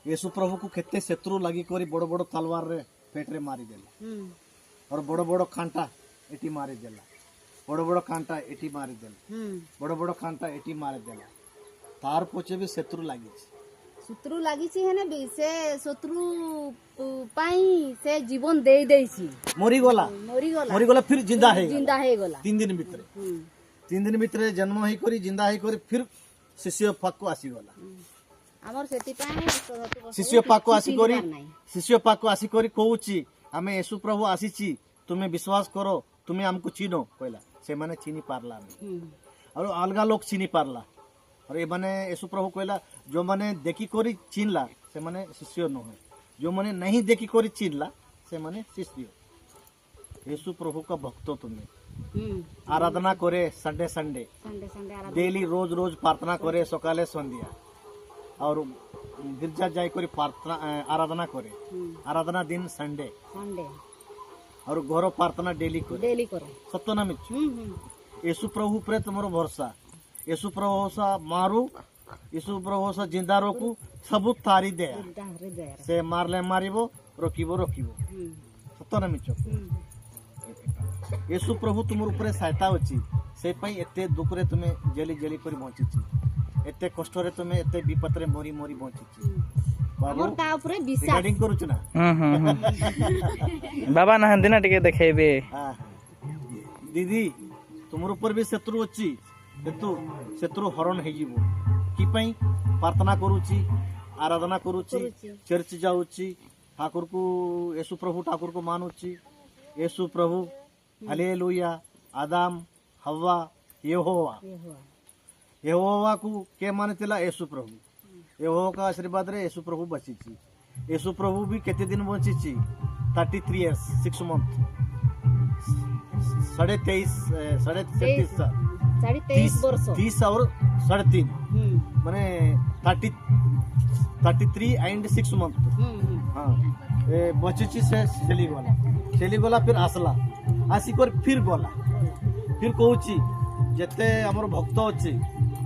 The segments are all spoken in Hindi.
यीशु प्रभु को केते शत्रु लगी करी बड़ बड़ तलवार रे पेट रे मारी देला और बड़ बड़ कांटा एटी मारी देला बड़ बड़ कांटा एटी मारी देला बड़ बड़ कांटा एटी मारी देला तार पछे भी शत्रु लागी शत्रु लागी छी हेने भी से शत्रु पाई से जीवन दे देछि मरी गला फिर जिंदा है गला 3 दिन भीतर जन्म ही करी जिंदा ही करी फिर शिष्य पाक को आसी गला हमर सेति पाई शिष्य पाक को आसी करी कहूची हमें यीशु प्रभु आसीची तुम्हें विश्वास करो तुम्हें हमको चिन्हो कहला से माने चिनी पारला और अलगा लोग चिनी पारला और ये माने यीशु प्रभु कहला जो माने देखी करी चिनला से माने शिष्य न है जो माने नहीं देखी करी चिनला से माने शिष्य यीशु प्रभु का भक्त तुम्हें आराधना करे संडे डेली रोज प्रार्थना करे सकाले संध्या और गिरजा जाई करी प्रार्थना आराधना करे आराधना दिन संडे और घर प्रार्थना डेली करे सत्य ना मिछ यीशु प्रभु पर तुमरो भरोसा यीशु प्रभु सा मारू यीशु प्रभु सा जिंदा रोकू सब तारी दे से मारले मारिबो रोकिबो सत्य ना मिछ यीशु प्रभु तुमर ऊपर सहायता अछि से पई एते दुख रे तुमे जेली करी बंचिछि एते कष्ट रे तुमे एते विपत रे मोरी बंचिछि हमर ता ऊपर विश्वास रिकॉर्डिंग करूछ ना बाबा नहंदी ना टिके देखेबे दीदी तुमर ऊपर भी शत्रु अछि शत्रु हरण हे जीवो की पई प्रार्थना करूछि आराधना करूछि चर्च जाउछि ठाकुर को यीशु प्रभु ठाकुर को मानुछि यीशु प्रभु हालेलुया आदम हव्वा यहोवा को के मानतिला यीशु प्रभु यहोवा का आशीर्वाद रे यीशु प्रभु बचिछि यीशु प्रभु भी केते दिन बचिछि 33 इयर्स 6 मंथ 23 वर्ष 30 और 3.5 माने 33 एंड 6 मंथ हां ए बचिछि से चली गला फिर आसला आसिकर फिर गला फिर कहूची जेते हमर भक्त अछि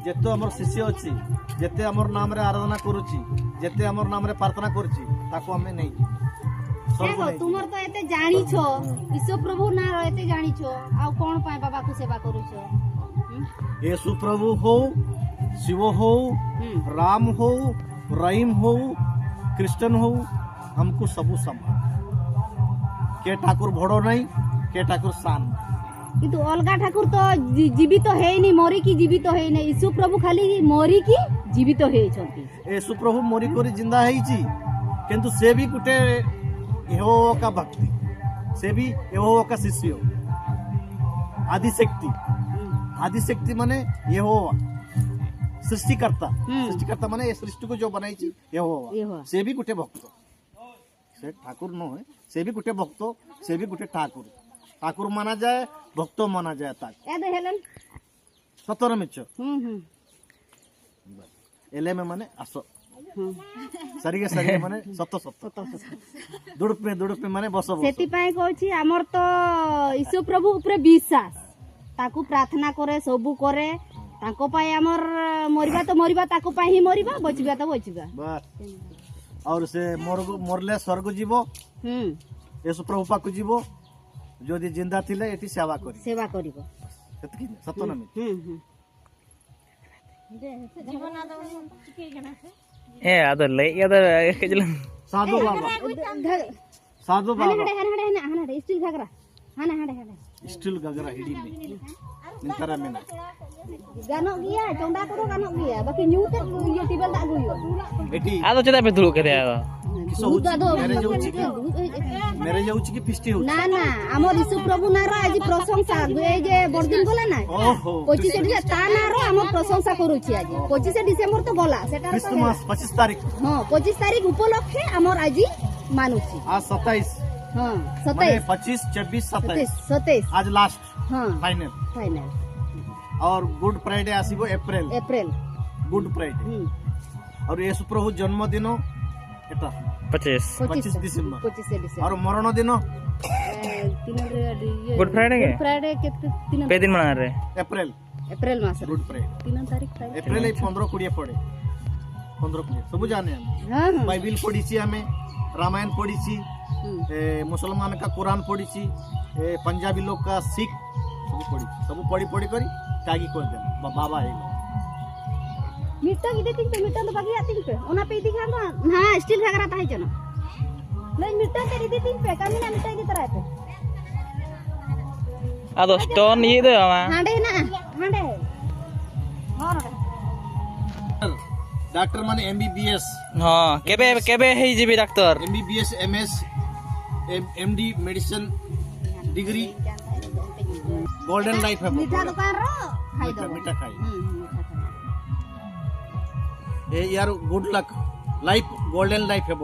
जेते हमर शिष्य अछि जेते हमर नाम रे आराधना करूची जेते हमर नाम रे प्रार्थना करूची ताको हमें नहीं देखो तुमर तो एते जानी छो यीशु प्रभु ना रहते जानी छो आ कोन पाए बाबा को सेवा करूछो यीशु प्रभु हो शिव हो राम हो रहीम हो क्रिश्चियन हो हमको सब समान के ठाकुर भड़ो नहीं के ठाकुर सान किंतु अलगा ठाकुर तो जीवित है नहीं मोरी की जीवित है नहीं यीशु प्रभु खाली मोरी की जीवित है छथि यीशु प्रभु मोरी करी जिंदा है छी किंतु से भी गुटे यहोवा का भक्ति से भी यहोवा का शिष्य आदि शक्ति माने यहोवा सृष्टिकर्ता माने ये सृष्टि को जो बनाई छी यहोवा से भी गुटे भक्त से ठाकुर न है से भी गुटे भक्त से भी गुटे ठाकुर माना जाए भक्त माना जाए ताक ए दे हेलन सतर मिच एले में माने आसो सरिगे माने सत दुड़प में माने बसो सेति पाए कहू छी हमर तो यीशु प्रभु ऊपर विश्वास ताकू प्रार्थना करे सबु करे ताको पाए हमर मरिबा ताको पाए ही मरिबा बचिबा तो बचिबा बस और से मरले स्वर्ग जीवो यीशु प्रभु पाक जीवो जदि जिंदा थिले एटी सेवा करिवो सेतकी सत्य ना जीवन आदम के गना से ए ಅದಲ್ಲ ಯಾದ ಕೆಜಲ साधु बाबा हने स्टील घाघरा हने स्टील घाघरा हिडी में निंतरा में गानो गिया चोंडा करो गानो गिया बाकी न्यूते ये टेबल दा गुयो एटी आदो चदा पे दुलु करे आदो किसो मेरे जाउची की पिस्टी हो ना हमर यीशु प्रभु ना रो आज प्रशंसा ए जे बरदिन गला ना 25 ता ना रो हमर प्रशंसा करूची आज 25 डिसेंबर तो गला सेटा क्रिसमस 25 तारीख हां 25 तारीख उपलक्षे हमर आज मानुची आज 27 हां 27 25 26 27 आज लास्ट हां फाइनल और गुड फ्राइडे आसीबो अप्रैल गुड फ्राइडे और यीशु प्रभु जन्मदिन एटा 25 डिसेंबर और मरण दिन गुड फ्राइडे के पे दिन मना रे अप्रैल मास गुड फ्राइडे 3 तारीख अप्रैल 15 20 पड़े 15 प्लेट सब जाने हम हाँ हाँ बाइबिल पढ़ी हमें रामायण पढ़ी मुसलमान का कुरान पढ़ी पंजाबी लोग का सिख सब पढ़ी करी त्यागी कर देना बाबा है मिट्टा की देती पे मिट्टा तो बाकी आती पे ओना पे दिखा दो हां स्टील घाघरा ताई जनो नहीं मिट्टा के देती पे कमी ना मिट्टा की तरह पे ᱟᱫᱚ ᱥᱴᱳᱱ ᱤᱭᱟᱹ ᱫᱚ ᱢᱟ हांडे ना हांडे और डॉक्टर माने एमबीबीएस ହଁ କେବେ କେବେ ହେଇଯିବି ଡାକ୍ତର MBBS MS MD medicine degree golden life है मीठा दुकान रो खाई दो मीठा खाई ए यार good luck life golden life है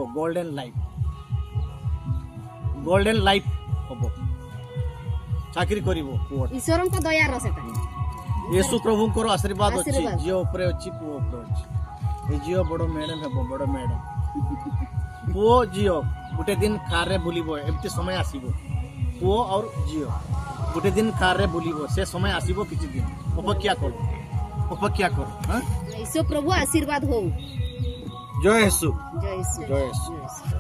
गोल्डन लाइफ हबो चाकरी करिवो पुओ ईश्वरन को दया रो सेटा येशु प्रभुंकर आशीर्वाद अछि आशीर्वाद। जियो ऊपर अछि पुओ ऊपर अछि ए जियो बड़ो मैडम है बड़ो मैडम पुओ जियो गुटे दिन कार रे बुलिबो एमती समय आसीबो पुओ और जियो गुटे दिन कार रे बुलिबो से समय आसीबो किछि दिन अपेक्षा करो हां ईश्वर प्रभु आशीर्वाद हो जय येशु जय श्री जय येशु जय श्री